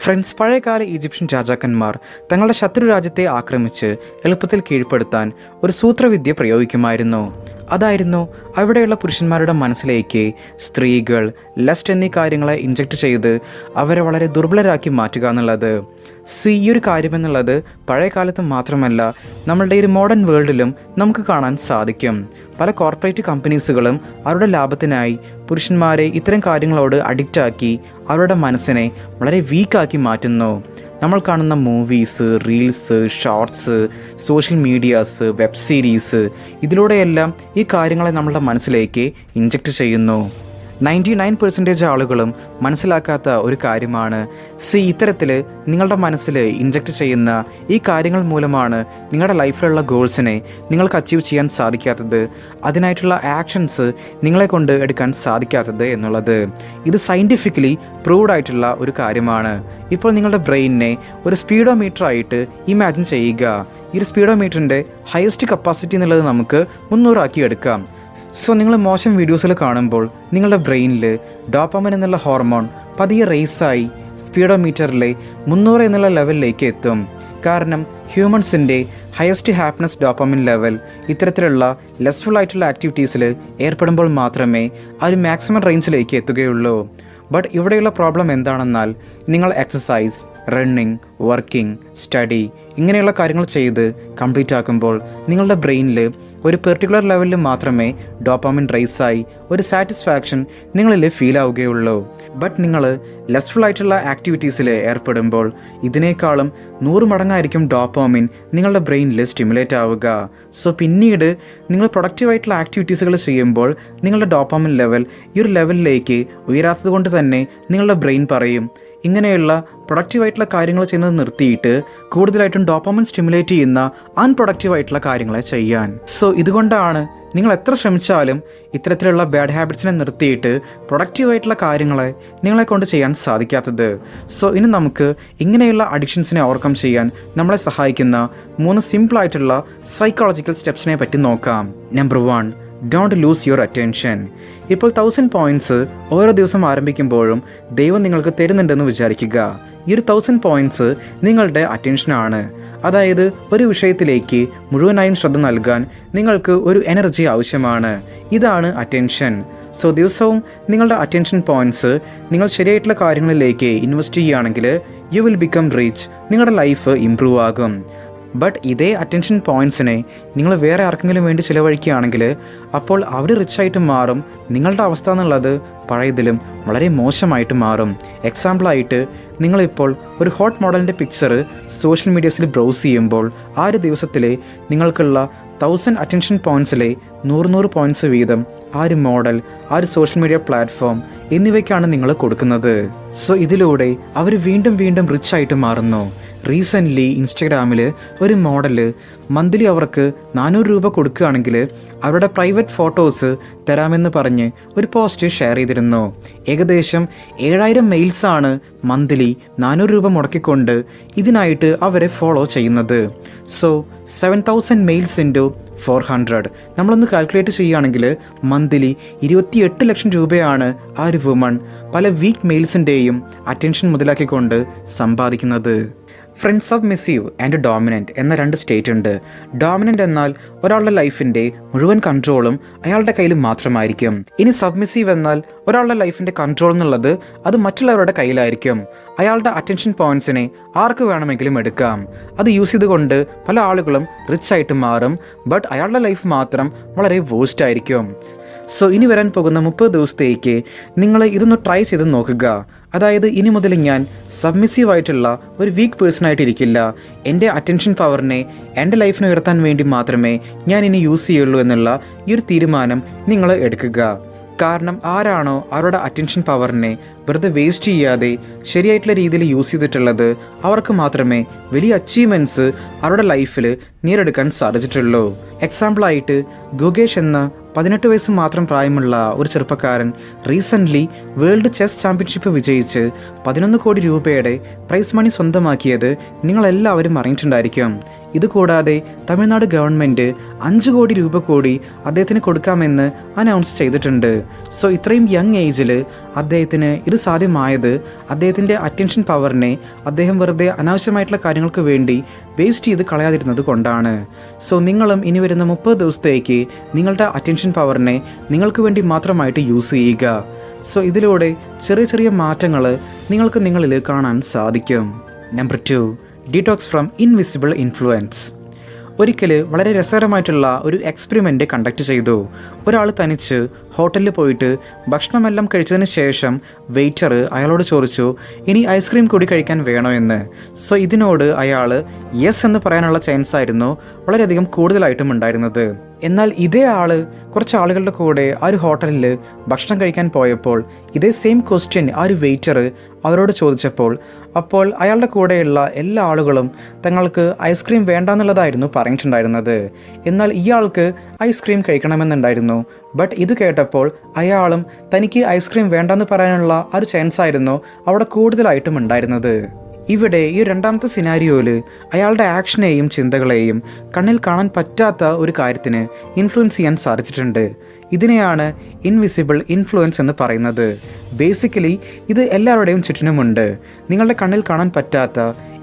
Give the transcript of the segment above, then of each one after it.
Friends, പഴയകാല Egyptian രാജാക്കന്മാർ തങ്ങളുടെ ശത്രു രാജ്യത്തെ ആക്രമിച്ച് എളുപ്പത്തിൽ കീഴ്പ്പെടുത്താൻ ഒരു സൂത്രവിദ്യ പ്രയോഗിക്കുമായിരുന്നു. അതായിരുന്നു അവിടെയുള്ള പുരുഷന്മാരുടെ മനസ്സിലേക്ക് സ്ത്രീകൾ, ലസ്റ്റ് എന്നീ കാര്യങ്ങളെ ഇൻജക്റ്റ് ചെയ്ത് അവരെ വളരെ ദുർബലരാക്കി മാറ്റുക എന്നുള്ളത്. ഈ ഒരു കാര്യമെന്നുള്ളത് പഴയ കാലത്ത് മാത്രമല്ല, നമ്മളുടെ ഈ മോഡേൺ വേൾഡിലും നമുക്ക് കാണാൻ സാധിക്കും. പല കോർപ്പറേറ്റ് കമ്പനീസുകളും അവരുടെ ലാഭത്തിനായി പുരുഷന്മാരെ ഇത്തരം കാര്യങ്ങളോട് അഡിക്റ്റാക്കി അവരുടെ മനസ്സിനെ വളരെ വീക്കാക്കി മാറ്റുന്നു. നമ്മൾ കാണുന്ന movies, reels, shorts, social medias, web series, ഇതിലൂടെയെല്ലാം ഈ കാര്യങ്ങളെ നമ്മളുടെ മനസ്സിലേക്ക് ഇൻജക്റ്റ് ചെയ്യുന്നു. 99% ആളുകളും മനസ്സിലാക്കാത്ത ഒരു കാര്യമാണ് ഇത്തരത്തിൽ നിങ്ങളുടെ മനസ്സിൽ ഇൻജക്റ്റ് ചെയ്യുന്ന ഈ കാര്യങ്ങൾ മൂലമാണ് നിങ്ങളുടെ ലൈഫിലുള്ള ഗോൾസിനെ നിങ്ങൾക്ക് അച്ചീവ് ചെയ്യാൻ സാധിക്കാത്തത്, അതിനായിട്ടുള്ള ആക്ഷൻസ് നിങ്ങളെ കൊണ്ട് എടുക്കാൻ സാധിക്കാത്തത് എന്നുള്ളത്. ഇത് സയൻറ്റിഫിക്കലി പ്രൂവ്ഡ് ആയിട്ടുള്ള ഒരു കാര്യമാണ്. ഇപ്പോൾ നിങ്ങളുടെ ബ്രെയിനിനെ ഒരു സ്പീഡോമീറ്റർ ആയിട്ട് ഇമാജിൻ ചെയ്യുക. ഈ ഒരു സ്പീഡോമീറ്ററിൻ്റെ ഹയസ്റ്റ് കപ്പാസിറ്റി എന്നുള്ളത് നമുക്ക് 300 ആക്കി എടുക്കാം. നിങ്ങൾ മോശം വീഡിയോസിൽ കാണുമ്പോൾ നിങ്ങളുടെ ബ്രെയിനിൽ ഡോപ്പാമിൻ എന്നുള്ള ഹോർമോൺ പതിയെ റേസായി സ്പീഡോമീറ്ററിലെ 300 എന്നുള്ള ലെവലിലേക്ക് എത്തും. കാരണം ഹ്യൂമൻസിൻ്റെ ഹയസ്റ്റ് ഹാപ്പിനെസ് ഡോപ്പാമിൻ ലെവൽ ഇത്തരത്തിലുള്ള ലെസ്ഫുൾ ആയിട്ടുള്ള ആക്ടിവിറ്റീസിൽ ഏർപ്പെടുമ്പോൾ മാത്രമേ ആ ഒരു മാക്സിമം റേഞ്ചിലേക്ക് എത്തുകയുള്ളൂ. ബട്ട് ഇവിടെയുള്ള പ്രോബ്ലം എന്താണെന്നാൽ, നിങ്ങൾ എക്സസൈസ്, റണ്ണിങ്, വർക്കിംഗ്, സ്റ്റഡി ഇങ്ങനെയുള്ള കാര്യങ്ങൾ ചെയ്ത് കംപ്ലീറ്റ് ആക്കുമ്പോൾ നിങ്ങളുടെ ബ്രെയിനിൽ ഒരു പെർട്ടിക്കുലർ ലെവലിൽ മാത്രമേ ഡോപ്പാമിൻ റൈസായി ഒരു സാറ്റിസ്ഫാക്ഷൻ നിങ്ങളിൽ ഫീൽ ആവുകയുള്ളൂ. ബട്ട് നിങ്ങൾ ലെസ്ഫുൾ ആയിട്ടുള്ള ആക്ടിവിറ്റീസിൽ ഏർപ്പെടുമ്പോൾ ഇതിനേക്കാളും 100 മടങ്ങായിരിക്കും ഡോപ്പാമിൻ നിങ്ങളുടെ ബ്രെയിനിൽ സ്റ്റിമുലേറ്റ് ആവുക. പിന്നീട് നിങ്ങൾ പ്രൊഡക്റ്റീവായിട്ടുള്ള ആക്ടിവിറ്റീസുകൾ ചെയ്യുമ്പോൾ നിങ്ങളുടെ ഡോപ്പാമിൻ ലെവൽ ഈ ഒരു ലെവലിലേക്ക് ഉയരാത്തത് കൊണ്ട് തന്നെ നിങ്ങളുടെ ബ്രെയിൻ പറയും, ഇങ്ങനെയുള്ള പ്രൊഡക്റ്റീവായിട്ടുള്ള കാര്യങ്ങൾ ചെയ്യുന്നത് നിർത്തിയിട്ട് കൂടുതലായിട്ടും ഡോപ്പാമിൻ സ്റ്റിമുലേറ്റ് ചെയ്യുന്ന അൺപ്രൊഡക്റ്റീവായിട്ടുള്ള കാര്യങ്ങളെ ചെയ്യാൻ. ഇതുകൊണ്ടാണ് നിങ്ങൾ എത്ര ശ്രമിച്ചാലും ഇത്തരത്തിലുള്ള ബാഡ് ഹാബിറ്റ്സിനെ നിർത്തിയിട്ട് പ്രൊഡക്റ്റീവായിട്ടുള്ള കാര്യങ്ങളെ നിങ്ങളെ കൊണ്ട് ചെയ്യാൻ സാധിക്കാത്തത്. ഇനി നമുക്ക് ഇങ്ങനെയുള്ള അഡിക്ഷൻസിനെ ഓവർകം ചെയ്യാൻ നമ്മളെ സഹായിക്കുന്ന 3 സിമ്പിളായിട്ടുള്ള സൈക്കോളജിക്കൽ സ്റ്റെപ്സിനെ പറ്റി നോക്കാം. Number 1, don't lose your attention. ഇപ്പോൾ 1000 പോയിൻറ്റ്സ് ഓരോ ദിവസം ആരംഭിക്കുമ്പോഴും ദൈവം നിങ്ങൾക്ക് തരുന്നുണ്ടെന്ന് വിചാരിക്കുക. ഈ ഒരു 1000 പോയിൻറ്റ്സ് നിങ്ങളുടെ അറ്റൻഷനാണ്. അതായത് ഒരു വിഷയത്തിലേക്ക് മുഴുവനായും ശ്രദ്ധ നൽകാൻ നിങ്ങൾക്ക് ഒരു എനർജി ആവശ്യമാണ്. ഇതാണ് അറ്റൻഷൻ. ദിവസവും നിങ്ങളുടെ അറ്റൻഷൻ പോയിൻറ്റ്സ് നിങ്ങൾ ശരിയായിട്ടുള്ള കാര്യങ്ങളിലേക്ക് ഇൻവെസ്റ്റ് ചെയ്യുകയാണെങ്കിൽ യു വിൽ ബിക്കം റിച്ച്. നിങ്ങളുടെ ലൈഫ് ഇംപ്രൂവ് ആകും. ബട്ട് ഇതേ അറ്റൻഷൻ പോയിൻറ്റ്സിനെ നിങ്ങൾ വേറെ ആർക്കെങ്കിലും വേണ്ടി ചിലവഴിക്കുകയാണെങ്കിൽ അപ്പോൾ അവർ റിച്ചായിട്ട് മാറും. നിങ്ങളുടെ അവസ്ഥ എന്നുള്ളത് പഴയതിലും വളരെ മോശമായിട്ട് മാറും. എക്സാമ്പിളായിട്ട് നിങ്ങളിപ്പോൾ ഒരു ഹോട്ട് മോഡലിൻ്റെ പിക്ചർ സോഷ്യൽ മീഡിയസിൽ ബ്രൗസ് ചെയ്യുമ്പോൾ ആ ഒരു ദിവസത്തിൽ നിങ്ങൾക്കുള്ള 1000 അറ്റൻഷൻ പോയിൻറ്റ്സിലെ 100 പോയിൻറ്റ്സ് വീതം ആ ഒരു മോഡൽ, ആ ഒരു സോഷ്യൽ മീഡിയ പ്ലാറ്റ്ഫോം എന്നിവയ്ക്കാണ് നിങ്ങൾ കൊടുക്കുന്നത്. ഇതിലൂടെ അവർ വീണ്ടും വീണ്ടും റിച്ചായിട്ട് മാറുന്നു. റീസെൻ്റ്ലി ഇൻസ്റ്റഗ്രാമിൽ ഒരു മോഡല് മന്ത്ലി അവർക്ക് 400 രൂപ കൊടുക്കുകയാണെങ്കിൽ അവരുടെ പ്രൈവറ്റ് ഫോട്ടോസ് തരാമെന്ന് പറഞ്ഞ് ഒരു പോസ്റ്റ് ഷെയർ ചെയ്തിരുന്നു. ഏകദേശം 7000 മെയിൽസാണ് മന്ത്ലി 400 രൂപ മുടക്കിക്കൊണ്ട് ഇതിനായിട്ട് അവരെ ഫോളോ ചെയ്യുന്നത്. 7000 മെയിൽസ് ഇൻറ്റു 400 നമ്മളൊന്ന് കാൽക്കുലേറ്റ് ചെയ്യുകയാണെങ്കിൽ മന്ത്ലി 28 ലക്ഷം രൂപയാണ് ആ ഒരു വുമൺ പല വീക്ക് മെയിൽസിൻ്റെയും അറ്റൻഷൻ മുതലാക്കിക്കൊണ്ട് സമ്പാദിക്കുന്നത്. ഫ്രണ്ട്സ്, സബ്മിസീവ് ആൻഡ് ഡോമിനൻ്റ് എന്ന 2 സ്റ്റേറ്റ് ഉണ്ട്. ഡോമിനൻ്റ് എന്നാൽ ഒരാളുടെ ലൈഫിൻ്റെ മുഴുവൻ കൺട്രോളും അയാളുടെ കയ്യിൽ മാത്രമായിരിക്കും. ഇനി സബ്മിസീവ് എന്നാൽ ഒരാളുടെ ലൈഫിൻ്റെ കൺട്രോൾ എന്നുള്ളത് അത് മറ്റുള്ളവരുടെ കയ്യിലായിരിക്കും. അയാളുടെ അറ്റൻഷൻ പോയിൻറ്റ്സിനെ ആർക്ക് വേണമെങ്കിലും എടുക്കാം. അത് യൂസ് ചെയ്തുകൊണ്ട് പല ആളുകളും റിച്ചായിട്ട് മാറും. ബട്ട് അയാളുടെ ലൈഫ് മാത്രം വളരെ വേസ്റ്റ് ആയിരിക്കും. ഇനി വരാൻ പോകുന്ന 30 ദിവസത്തേക്ക് നിങ്ങൾ ഇതൊന്ന് ട്രൈ ചെയ്ത് നോക്കുക. അതായത് ഇനി മുതൽ ഞാൻ സബ്മിസീവായിട്ടുള്ള ഒരു വീക്ക് പേഴ്സണായിട്ടിരിക്കില്ല. എൻ്റെ അറ്റൻഷൻ പവറിനെ എൻ്റെ ലൈഫിന് ഉയർത്താൻ വേണ്ടി മാത്രമേ ഞാൻ ഇനി യൂസ് ചെയ്യുള്ളൂ എന്നുള്ള ഈ ഒരു തീരുമാനം നിങ്ങൾ എടുക്കുക. കാരണം ആരാണോ അവരുടെ അറ്റൻഷൻ പവറിനെ വെറുതെ വേസ്റ്റ് ചെയ്യാതെ ശരിയായിട്ടുള്ള രീതിയിൽ യൂസ് ചെയ്തിട്ടുള്ളത് അവർക്ക് മാത്രമേ വലിയ അച്ചീവ്മെൻറ്റ്സ് അവരുടെ ലൈഫിൽ നേടിയെടുക്കാൻ സാധിച്ചിട്ടുള്ളൂ. എക്സാമ്പിളായിട്ട് ഗുഗേഷ് എന്ന 18 വയസ്സ് മാത്രം പ്രായമുള്ള ഒരു ചെറുപ്പക്കാരൻ റീസെൻ്റ്ലി വേൾഡ് ചെസ് ചാമ്പ്യൻഷിപ്പ് വിജയിച്ച് 11 കോടി രൂപയുടെ പ്രൈസ് മണി സ്വന്തമാക്കിയത് നിങ്ങളെല്ലാവരും അറിഞ്ഞിട്ടുണ്ടായിരിക്കും. ഇതുകൂടാതെ തമിഴ്നാട് ഗവൺമെൻറ് 5 കോടി രൂപ കൂടി അദ്ദേഹത്തിന് കൊടുക്കാമെന്ന് അനൗൺസ് ചെയ്തിട്ടുണ്ട്. ഇത്രയും യങ് ഏജിൽ അദ്ദേഹത്തിന് ഇത് സാധ്യമായത് അദ്ദേഹത്തിൻ്റെ അറ്റൻഷൻ പവറിനെ അദ്ദേഹം വെറുതെ അനാവശ്യമായിട്ടുള്ള കാര്യങ്ങൾക്ക് വേണ്ടി വേസ്റ്റ് ചെയ്ത് കളയാതിരുന്നത് കൊണ്ടാണ്. സോ നിങ്ങളും ഇനി വരുന്ന 30 ദിവസത്തേക്ക് നിങ്ങളുടെ അറ്റൻഷൻ പവറിനെ നിങ്ങൾക്ക് വേണ്ടി മാത്രമായിട്ട് യൂസ് ചെയ്യുക. സോ ഇതിലൂടെ ചെറിയ ചെറിയ മാറ്റങ്ങൾ നിങ്ങൾക്ക് നിങ്ങളിൽ കാണാൻ സാധിക്കും. Number 2, detox from invisible influence. ഒരിക്കൽ വളരെ രസകരമായിട്ടുള്ള ഒരു എക്സ്പെരിമെൻ്റ് കണ്ടക്ട് ചെയ്തു. ഒരാൾ തനിച്ച് ഹോട്ടലിൽ പോയിട്ട് ഭക്ഷണമെല്ലാം കഴിച്ചതിന് ശേഷം വെയിറ്റർ അയാളോട് ചോദിച്ചു, ഇനി ഐസ്ക്രീം കൂടി കഴിക്കാൻ വേണോ എന്ന്. സോ ഇതിനോട് അയാൾ യെസ് എന്ന് പറയാനുള്ള ചാൻസ് ആയിരുന്നു വളരെയധികം കൂടുതലായിട്ടും ഉണ്ടായിരുന്നത്. എന്നാൽ ഇതേ ആൾ കുറച്ച് ആളുകളുടെ കൂടെ ആ ഒരു ഹോട്ടലിൽ ഭക്ഷണം കഴിക്കാൻ പോയപ്പോൾ ഇതേ സെയിം ക്വസ്റ്റ്യൻ ആ ഒരു വെയിറ്റർ അവരോട് ചോദിച്ചപ്പോൾ അപ്പോൾ അയാളുടെ കൂടെയുള്ള എല്ലാ ആളുകളും തങ്ങൾക്ക് ഐസ്ക്രീം വേണ്ടാന്നുള്ളതായിരുന്നു പറഞ്ഞിട്ടുണ്ടായിരുന്നത്. എന്നാൽ ഇയാൾക്ക് ഐസ്ക്രീം കഴിക്കണമെന്നുണ്ടായിരുന്നു. ബട്ട് ഇത് കേട്ടപ്പോൾ അയാളും തനിക്ക് ഐസ്ക്രീം വേണ്ടെന്ന് പറയാനുള്ള ആ ഒരു ചാൻസ് ആയിരുന്നു അവിടെ കൂടുതലായിട്ടും ഉണ്ടായിരുന്നത്. ഇവിടെ ഈ രണ്ടാമത്തെ സിനാരിയോയിൽ അയാളുടെ ആക്ഷനെയും ചിന്തകളെയും കണ്ണിൽ കാണാൻ പറ്റാത്ത ഒരു കാര്യത്തിന് ഇൻഫ്ലുവൻസ് ചെയ്യാൻ സാധിച്ചിട്ടുണ്ട്. ഇതിനെയാണ് ഇൻവിസിബിൾ ഇൻഫ്ലുവൻസ് എന്ന് പറയുന്നത്. ബേസിക്കലി ഇത് എല്ലാവരുടെയും ചുറ്റിനുമുണ്ട്. നിങ്ങളുടെ കണ്ണിൽ കാണാൻ പറ്റാത്ത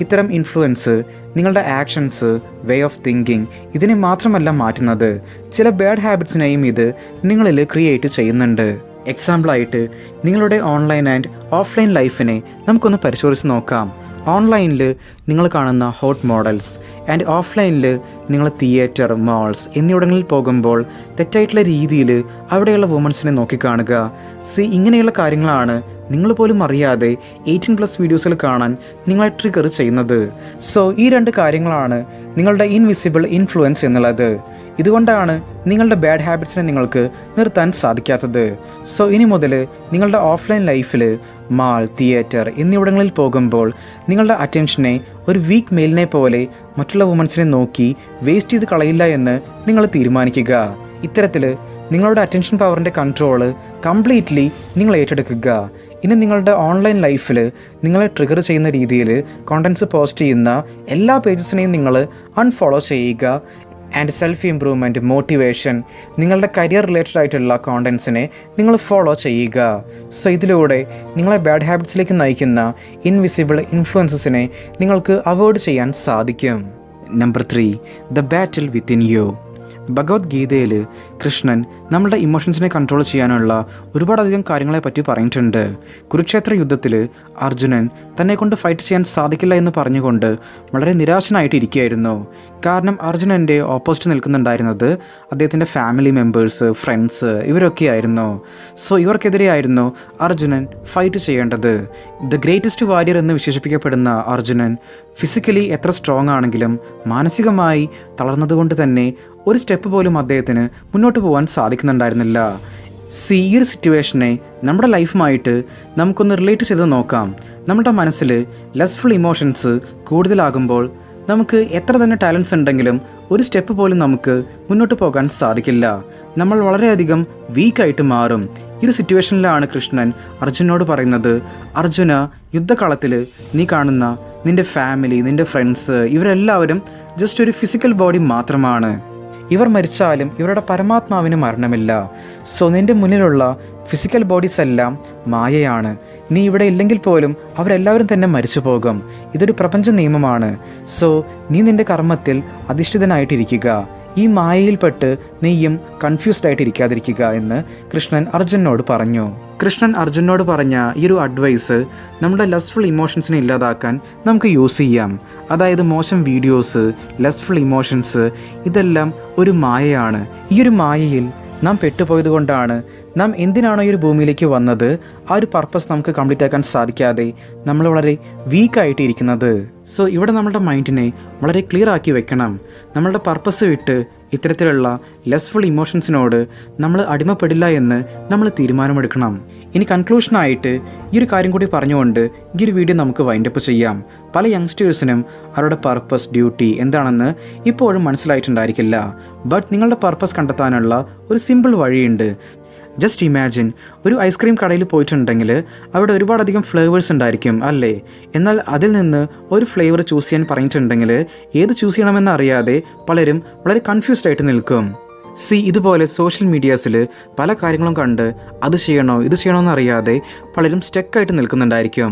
ഇത്തരം ഇൻഫ്ലുവൻസ് നിങ്ങളുടെ ആക്ഷൻസ്, വേ ഓഫ് തിങ്കിങ് ഇതിനെ മാത്രമല്ല മാറ്റുന്നത്, ചില ബാഡ് ഹാബിറ്റ്സിനെയും ഇത് നിങ്ങളിൽ ക്രിയേറ്റ് ചെയ്യുന്നുണ്ട്. എക്സാമ്പിളായിട്ട് നിങ്ങളുടെ ഓൺലൈൻ ആൻഡ് ഓഫ്ലൈൻ ലൈഫിനെ നമുക്കൊന്ന് പരിശോധിച്ച് നോക്കാം. ഓൺലൈനിൽ നിങ്ങൾ കാണുന്ന ഹോട്ട് മോഡൽസ് ആൻഡ് ഓഫ്ലൈനിൽ നിങ്ങൾ തിയേറ്റർ, മാൾസ് എന്നിവിടങ്ങളിൽ പോകുമ്പോൾ തെറ്റായിട്ടുള്ള രീതിയിൽ അവിടെയുള്ള വുമൻസിനെ നോക്കിക്കാണുക. ഇങ്ങനെയുള്ള കാര്യങ്ങളാണ് നിങ്ങൾ പോലും അറിയാതെ 18+ വീഡിയോസിൽ കാണാൻ നിങ്ങളെ ട്രിഗർ ചെയ്യുന്നത്. സോ ഈ 2 കാര്യങ്ങളാണ് നിങ്ങളുടെ ഇൻവിസിബിൾ ഇൻഫ്ലുവൻസ് എന്നുള്ളത്. ഇതുകൊണ്ടാണ് നിങ്ങളുടെ ബാഡ് ഹാബിറ്റ്സിനെ നിങ്ങൾക്ക് നിർത്താൻ സാധിക്കാത്തത്. സോ ഇനി മുതൽ നിങ്ങളുടെ ഓഫ്ലൈൻ ലൈഫിൽ മാൾ, തിയേറ്റർ എന്നിവിടങ്ങളിൽ പോകുമ്പോൾ നിങ്ങളുടെ അറ്റൻഷനെ ഒരു വീക്ക് മെയിലിനെ പോലെ മറ്റുള്ള വുമൻസിനെ നോക്കി വേസ്റ്റ് ചെയ്ത് കളയില്ല എന്ന് നിങ്ങൾ തീരുമാനിക്കുക. ഇത്തരത്തിൽ നിങ്ങളുടെ അറ്റൻഷൻ പവറിൻ്റെ കൺട്രോള് കംപ്ലീറ്റ്ലി നിങ്ങൾ ഏറ്റെടുക്കുക. ഇനി നിങ്ങളുടെ ഓൺലൈൻ ലൈഫിൽ നിങ്ങളെ ട്രിഗർ ചെയ്യുന്ന രീതിയിൽ കോണ്ടൻറ്റ്സ് പോസ്റ്റ് ചെയ്യുന്ന എല്ലാ പേജസിനെയും നിങ്ങൾ അൺഫോളോ ചെയ്യുക. ആൻഡ് സെൽഫ് ഇംപ്രൂവ്മെൻറ്റ്, മോട്ടിവേഷൻ, നിങ്ങളുടെ കരിയർ റിലേറ്റഡ് ആയിട്ടുള്ള കോണ്ടൻറ്റ്സിനെ നിങ്ങൾ ഫോളോ ചെയ്യുക. സോ ഇതിലൂടെ നിങ്ങളെ ബാഡ് ഹാബിറ്റ്സിലേക്ക് നയിക്കുന്ന ഇൻവിസിബിൾ ഇൻഫ്ലുവൻസസിനെ നിങ്ങൾക്ക് അവോയ്ഡ് ചെയ്യാൻ സാധിക്കും. Number 3, the battle within you. ഭഗവത്ഗീതയിൽ കൃഷ്ണൻ നമ്മളുടെ ഇമോഷൻസിനെ കൺട്രോൾ ചെയ്യാനുള്ള ഒരുപാടധികം കാര്യങ്ങളെ പറ്റി പറഞ്ഞിട്ടുണ്ട്. കുരുക്ഷേത്ര യുദ്ധത്തിൽ അർജുനൻ തന്നെ കൊണ്ട് ഫൈറ്റ് ചെയ്യാൻ സാധിക്കില്ല എന്ന് പറഞ്ഞുകൊണ്ട് വളരെ നിരാശനായിട്ടിരിക്കുകയായിരുന്നു. കാരണം അർജുനൻ്റെ ഓപ്പോസിറ്റ് നിൽക്കുന്നുണ്ടായിരുന്നത് അദ്ദേഹത്തിൻ്റെ ഫാമിലി മെമ്പേഴ്സ്, ഫ്രണ്ട്സ് ഇവരൊക്കെയായിരുന്നു. സോ ഇവർക്കെതിരെയായിരുന്നു അർജുനൻ ഫൈറ്റ് ചെയ്യേണ്ടത്. ദ ഗ്രേറ്റസ്റ്റ് വാരിയർ എന്ന് വിശേഷിപ്പിക്കപ്പെടുന്ന അർജുനൻ ഫിസിക്കലി എത്ര സ്ട്രോങ് ആണെങ്കിലും മാനസികമായി തളർന്നതുകൊണ്ട് തന്നെ ഒരു സ്റ്റെപ്പ് പോലും അദ്ദേഹത്തിന് മുന്നോട്ട് പോകാൻ സാധിക്കുന്നുണ്ടായിരുന്നില്ല. ഈ ഒരു സിറ്റുവേഷനെ നമ്മുടെ ലൈഫുമായിട്ട് നമുക്കൊന്ന് റിലേറ്റ് ചെയ്ത് നോക്കാം. നമ്മുടെ മനസ്സിൽ ലെസ്ഫുൾ ഇമോഷൻസ് കൂടുതലാകുമ്പോൾ നമുക്ക് എത്ര തന്നെ ടാലൻസ് ഉണ്ടെങ്കിലും ഒരു സ്റ്റെപ്പ് പോലും നമുക്ക് മുന്നോട്ട് പോകാൻ സാധിക്കില്ല. നമ്മൾ വളരെയധികം വീക്കായിട്ട് മാറും. ഈ ഒരു സിറ്റുവേഷനിലാണ് കൃഷ്ണൻ അർജുനോട് പറയുന്നത്, അർജുന, യുദ്ധകളത്തിൽ നീ കാണുന്ന നിൻ്റെ ഫാമിലി, നിൻ്റെ ഫ്രണ്ട്സ് ഇവരെല്ലാവരും ജസ്റ്റ് ഒരു ഫിസിക്കൽ ബോഡി മാത്രമാണ്. ഇവർ മരിച്ചാലും ഇവരുടെ പരമാത്മാവിന് മരണമില്ല. സോ നിൻ്റെ മുന്നിലുള്ള ഫിസിക്കൽ ബോഡീസ് എല്ലാം മായയാണ്. നീ ഇവിടെ ഇല്ലെങ്കിൽ പോലും അവരെല്ലാവരും തന്നെ മരിച്ചു പോകും. ഇതൊരു പ്രപഞ്ച നിയമമാണ്. സോ നീ നിൻ്റെ കർമ്മത്തിൽ അധിഷ്ഠിതനായിട്ടിരിക്കുക. ഈ മായയിൽപ്പെട്ട് നീയും കൺഫ്യൂസ്ഡ് ആയിട്ടിരിക്കാതിരിക്കുക എന്ന് കൃഷ്ണൻ അർജുനോട് പറഞ്ഞു. കൃഷ്ണൻ അർജുനോട് പറഞ്ഞ ഈ ഒരു അഡ്വൈസ് നമ്മുടെ ലസ്റ്റ്ഫുൾ ഇമോഷൻസിനെ ഇല്ലാതാക്കാൻ നമുക്ക് യൂസ് ചെയ്യാം. അതായത് മോശം വീഡിയോസ്, ലസ്റ്റ്ഫുൾ ഇമോഷൻസ് ഇതെല്ലാം ഒരു മായയാണ്. ഈ ഒരു മായയിൽ നാം പെട്ടുപോയത് കൊണ്ടാണ് നാം എന്തിനാണോ ഈ ഒരു ഭൂമിയിലേക്ക് വന്നത് ആ ഒരു പർപ്പസ് നമുക്ക് കംപ്ലീറ്റ് ആക്കാൻ സാധിക്കാതെ നമ്മൾ വളരെ വീക്കായിട്ട് ഇരിക്കുന്നത്. സോ ഇവിടെ നമ്മുടെ മൈൻഡിനെ വളരെ ക്ലിയർ ആക്കി വെക്കണം. നമ്മളുടെ പർപ്പസ് വിട്ട് ഇത്തരത്തിലുള്ള ലെസ്ഫുൾ ഇമോഷൻസിനോട് നമ്മൾ അടിമപ്പെടില്ല എന്ന് നമ്മൾ തീരുമാനമെടുക്കണം. ഇനി കൺക്ലൂഷനായിട്ട് ഈ ഒരു കാര്യം കൂടി പറഞ്ഞുകൊണ്ട് ഈ ഒരു വീഡിയോ നമുക്ക് വൈൻഡപ്പ് ചെയ്യാം. പല യങ്സ്റ്റേഴ്സിനും അവരുടെ പർപ്പസ്, ഡ്യൂട്ടി എന്താണെന്ന് ഇപ്പോഴും മനസ്സിലായിട്ടുണ്ടായിരിക്കില്ല. ബട്ട് നിങ്ങളുടെ പർപ്പസ് കണ്ടെത്താനുള്ള ഒരു സിമ്പിൾ വഴിയുണ്ട്. ജസ്റ്റ് ഇമാജിൻ, ഒരു ഐസ്ക്രീം കടയിൽ പോയിട്ടുണ്ടെങ്കിൽ അവിടെ ഒരുപാടധികം ഫ്ലേവേഴ്സ് ഉണ്ടായിരിക്കും അല്ലേ? എന്നാൽ അതിൽ നിന്ന് ഒരു ഫ്ലേവർ ചൂസ് ചെയ്യാൻ പറഞ്ഞിട്ടുണ്ടെങ്കിൽ ഏത് ചൂസ് ചെയ്യണമെന്ന് അറിയാതെ പലരും വളരെ കൺഫ്യൂസ്ഡ് ആയിട്ട് നിൽക്കും. ഇതുപോലെ സോഷ്യൽ മീഡിയാസിൽ പല കാര്യങ്ങളും കണ്ട് അത് ചെയ്യണോ ഇത് ചെയ്യണോ എന്നറിയാതെ പലരും സ്റ്റക്കായിട്ട് നിൽക്കുന്നുണ്ടായിരിക്കും.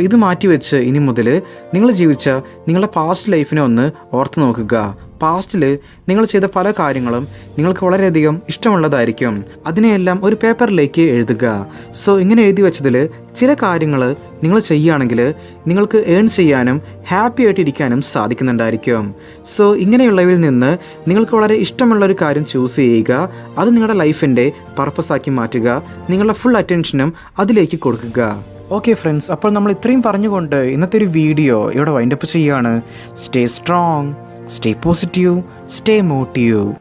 ഇത് മാറ്റി വെച്ച് ഇനി മുതൽ നിങ്ങൾ ജീവിച്ച നിങ്ങളുടെ പാസ്റ്റ് ലൈഫിനെ ഒന്ന് ഓർത്ത് നോക്കുക. പാസ്റ്റിൽ നിങ്ങൾ ചെയ്ത പല കാര്യങ്ങളും നിങ്ങൾക്ക് വളരെയധികം ഇഷ്ടമുള്ളതായിരിക്കും. അതിനെയെല്ലാം ഒരു പേപ്പറിലേക്ക് എഴുതുക. ഇങ്ങനെ എഴുതി വെച്ചതിൽ ചില കാര്യങ്ങൾ നിങ്ങൾ ചെയ്യുകയാണെങ്കിൽ നിങ്ങൾക്ക് ഏൺ ചെയ്യാനും ഹാപ്പി ആയിട്ട് ഇരിക്കാനും സാധിക്കുന്നുണ്ടായിരിക്കും. ഇങ്ങനെയുള്ളവയിൽ നിന്ന് നിങ്ങൾക്ക് വളരെ ഇഷ്ടമുള്ളൊരു കാര്യം ചൂസ് ചെയ്യുക. അത് നിങ്ങളുടെ ലൈഫിൻ്റെ പർപ്പസാക്കി മാറ്റുക. നിങ്ങളുടെ ഫുൾ അറ്റൻഷനും അതിലേക്ക് കൊടുക്കുക. ഓക്കെ ഫ്രണ്ട്സ്, അപ്പോൾ നമ്മൾ ഇത്രയും പറഞ്ഞുകൊണ്ട് ഇന്നത്തെ ഒരു വീഡിയോ ഇവിടെ വൈൻഡപ്പ് ചെയ്യുകയാണ്. Stay strong, stay positive, stay motive.